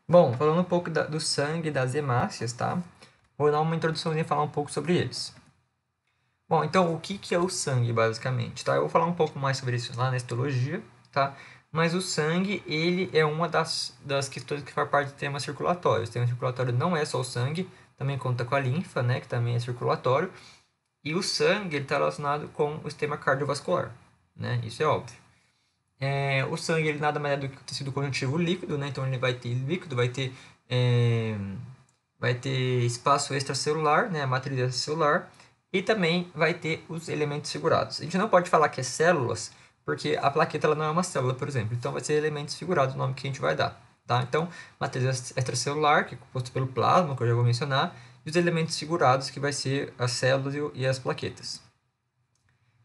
Bom, falando um pouco do sangue e das hemácias, tá? Vou dar uma introduçãozinha e falar um pouco sobre eles. Bom, então o que é o sangue, basicamente, tá? Eu vou falar um pouco mais sobre isso lá na histologia, tá? Mas o sangue, ele é uma das questões que faz parte do sistema circulatório. O sistema circulatório não é só o sangue, também conta com a linfa, né? Que também é circulatório. E o sangue, ele está relacionado com o sistema cardiovascular, né? Isso é óbvio. O sangue, ele nada mais é do que o tecido conjuntivo líquido, né? Então ele vai ter líquido, é, vai ter espaço extracelular, né? A matriz extracelular, e também vai ter os elementos figurados. A gente não pode falar que é células, porque a plaqueta ela não é uma célula, por exemplo. Então vai ser elementos figurados o nome que a gente vai dar, tá? Então, matriz extracelular, que é composto pelo plasma, que eu já vou mencionar, e os elementos figurados, que vai ser as células e as plaquetas.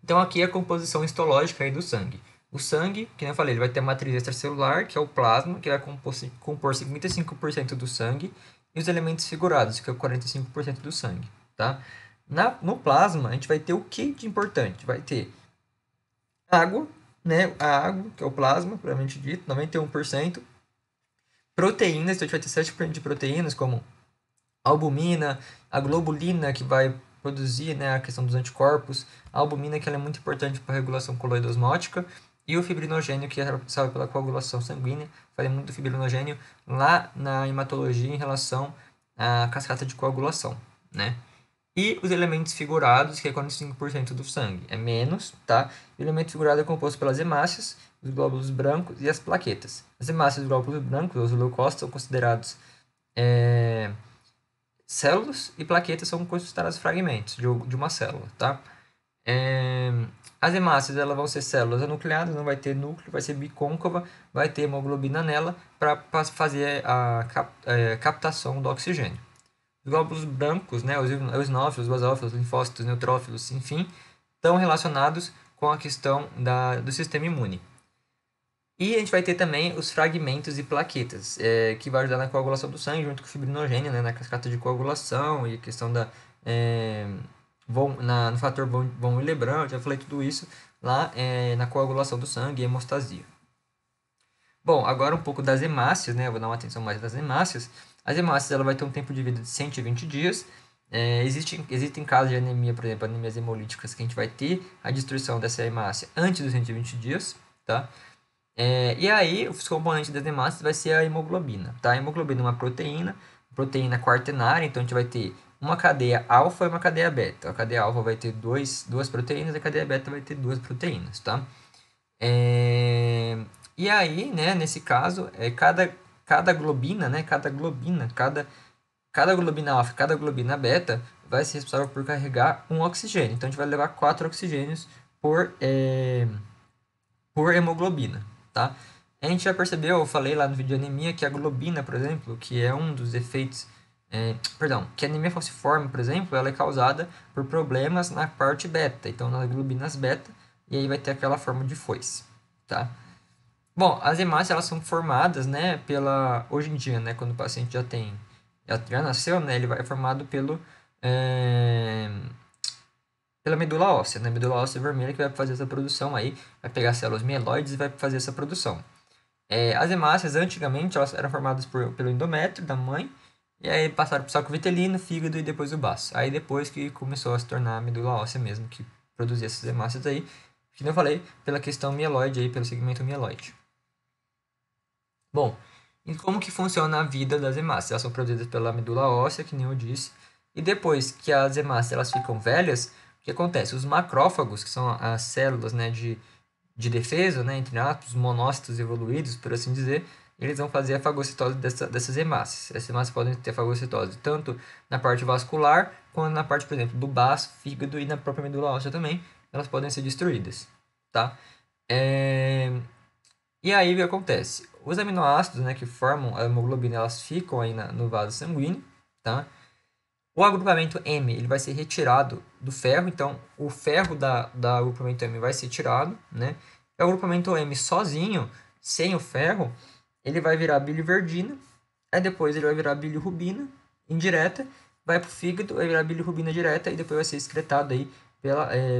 Então aqui é a composição histológica aí do sangue. O sangue, que eu falei, ele vai ter a matriz extracelular, que é o plasma, que vai compor 55% do sangue, e os elementos figurados, que é o 45% do sangue, tá? No plasma, a gente vai ter o que de importante? Vai ter água, né? A água, que é o plasma, propriamente dito, 91%. Proteínas, então a gente vai ter 7% de proteínas, como a albumina, a globulina, que vai produzir, né, a questão dos anticorpos, a albumina, que ela é muito importante para a regulação coloidosmótica, e o fibrinogênio, que é responsável pela coagulação sanguínea. Falei muito do fibrinogênio lá na hematologia em relação à cascata de coagulação, né? E os elementos figurados, que é 45% do sangue, é menos, tá? O elemento figurado é composto pelas hemácias, os glóbulos brancos e as plaquetas. As hemácias e os glóbulos brancos, os leucócitos, são considerados células, e plaquetas são considerados fragmentos de uma célula, tá? As hemácias elas vão ser células anucleadas, não vai ter núcleo, vai ser bicôncava, vai ter hemoglobina nela para fazer a captação do oxigênio. Os glóbulos brancos, né, os eosinófilos, basófilos, linfócitos, neutrófilos, enfim, estão relacionados com a questão do sistema imune. E a gente vai ter também os fragmentos e plaquetas, que vai ajudar na coagulação do sangue, junto com o fibrinogênio, né, na cascata de coagulação e a questão no fator von Willebrand, eu já falei tudo isso lá na coagulação do sangue e hemostasia. Bom, agora um pouco das hemácias, né, eu vou dar uma atenção mais das hemácias. As hemácias ela vai ter um tempo de vida de 120 dias. Existem casos de anemia, por exemplo, anemias hemolíticas, que a gente vai ter a destruição dessa hemácia antes dos 120 dias, tá? E aí, os componentes das hemácias vai ser a hemoglobina, tá? A hemoglobina é uma proteína quaternária, então a gente vai ter uma cadeia alfa e uma cadeia beta. A cadeia alfa vai ter duas proteínas, e a cadeia beta vai ter duas proteínas, tá? E aí, né, nesse caso, cada globina, né, cada globina alfa e cada globina beta vai ser responsável por carregar um oxigênio. Então, a gente vai levar 4 oxigênios por hemoglobina, tá? A gente já percebeu, eu falei lá no vídeo de anemia, que a globina, por exemplo, que é um dos efeitos... que a anemia falciforme, por exemplo, ela é causada por problemas na parte beta, então nas globinas beta, e aí vai ter aquela forma de foice, tá? Bom, as hemácias, elas são formadas, né, hoje em dia, né, quando o paciente já nasceu, né, ele vai formado pela medula óssea, né? Medula óssea vermelha, que vai fazer essa produção aí, vai pegar células mieloides e vai fazer essa produção. As hemácias, antigamente, elas eram formadas pelo endométrio da mãe, e aí passaram para o saco vitelino, fígado e depois o baço. Aí depois que começou a se tornar a medula óssea mesmo, que produzia essas hemácias aí, que eu falei, pela questão mieloide aí, pelo segmento mieloide. Bom, e como que funciona a vida das hemácias? Elas são produzidas pela medula óssea, que nem eu disse, e depois que as hemácias elas ficam velhas, o que acontece? Os macrófagos, que são as células, né, de defesa, né, entre aspas, os monócitos evoluídos, por assim dizer, eles vão fazer a fagocitose dessas hemácias. Essas hemácias podem ter fagocitose tanto na parte vascular, quanto na parte, por exemplo, do baço, fígado e na própria medula óssea também, elas podem ser destruídas, tá? E aí o que acontece? Os aminoácidos, né, que formam a hemoglobina, elas ficam aí no vaso sanguíneo, tá? O agrupamento M ele vai ser retirado do ferro, então o ferro da agrupamento M vai ser tirado, né? E o agrupamento M sozinho, sem o ferro, ele vai virar biliverdina, aí depois ele vai virar bilirrubina indireta, vai para o fígado, vai virar bilirrubina direta e depois vai ser excretado aí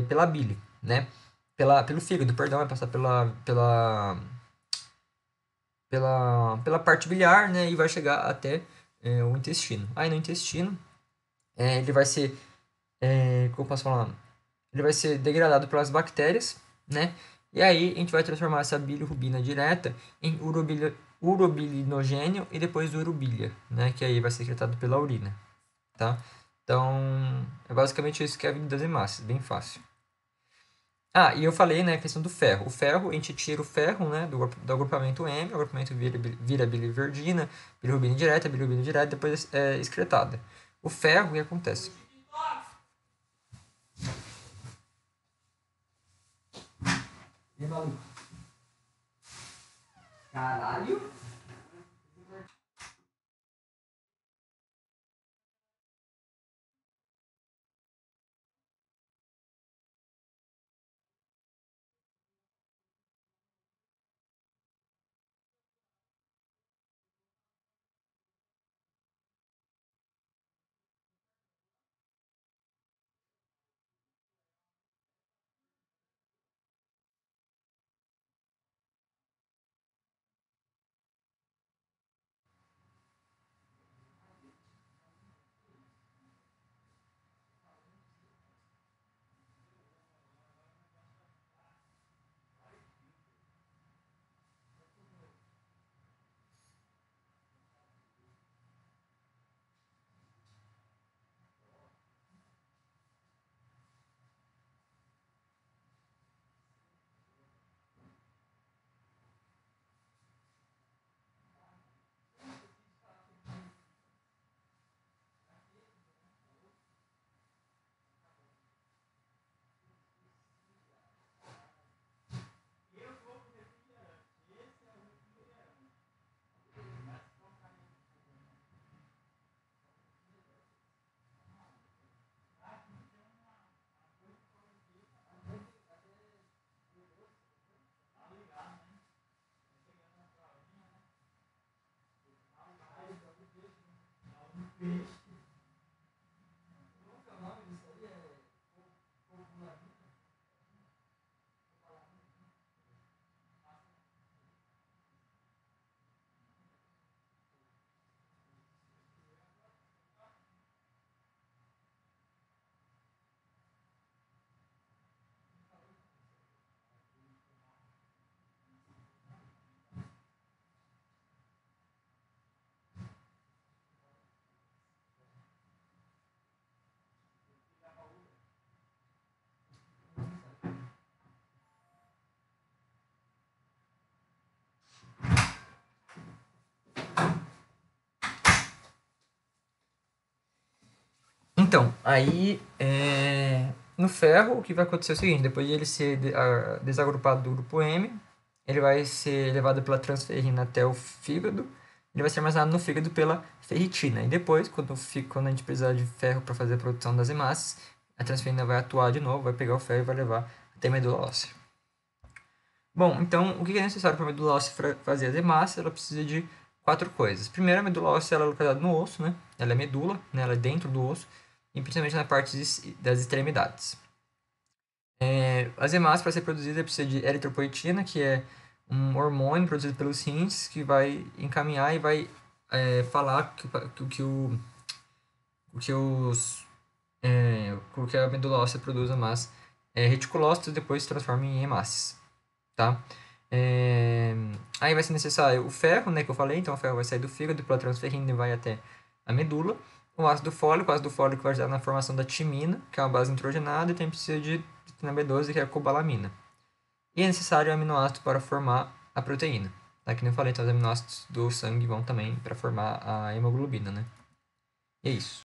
pela bile, né? Pelo fígado, perdão, vai passar pela parte biliar, né, e vai chegar até o intestino. Aí no intestino, ele vai ser, como eu posso falar? Ele vai ser degradado pelas bactérias, né? E aí a gente vai transformar essa bilirrubina direta em urobilinogênio e depois urobilia, né? Que aí vai ser secretado pela urina, tá? Então, é basicamente isso que é a vida das hemácias, bem fácil. Ah, e eu falei, né, a questão do ferro. O ferro, a gente tira o ferro, né, do agrupamento M, o agrupamento vira biliverdina, bilirrubina direta, depois é excretada. O ferro, o que acontece? E maluco? Caralho! Então, aí no ferro, o que vai acontecer é o seguinte: depois de ele ser desagrupado do grupo M, ele vai ser levado pela transferrina até o fígado, ele vai ser armazenado no fígado pela ferritina. E depois, quando a gente precisar de ferro para fazer a produção das hemácias, a transferrina vai atuar de novo, vai pegar o ferro e vai levar até a medula óssea. Bom, então, o que é necessário para a medula óssea fazer as hemácias? Ela precisa de quatro coisas. Primeiro, a medula óssea ela é localizada no osso, né? Ela é medula, né? Ela é dentro do osso, e principalmente na parte das extremidades. As hemácias, para ser produzida, precisa de eritropoetina, que é um hormônio produzido pelos rins, que vai encaminhar e vai falar o que os o que a medula óssea produz, mas reticulócitos depois se transforma em hemácias, tá? Aí vai ser necessário o ferro, né, que eu falei, então o ferro vai sair do fígado pela transferrina e vai até a medula. O ácido fólico vai ajudar na formação da timina, que é uma base nitrogenada, e também precisa de vitamina B12, que é a cobalamina. E é necessário o aminoácido para formar a proteína. Tá? Que nem eu falei, então os aminoácidos do sangue vão também para formar a hemoglobina, né? E é isso.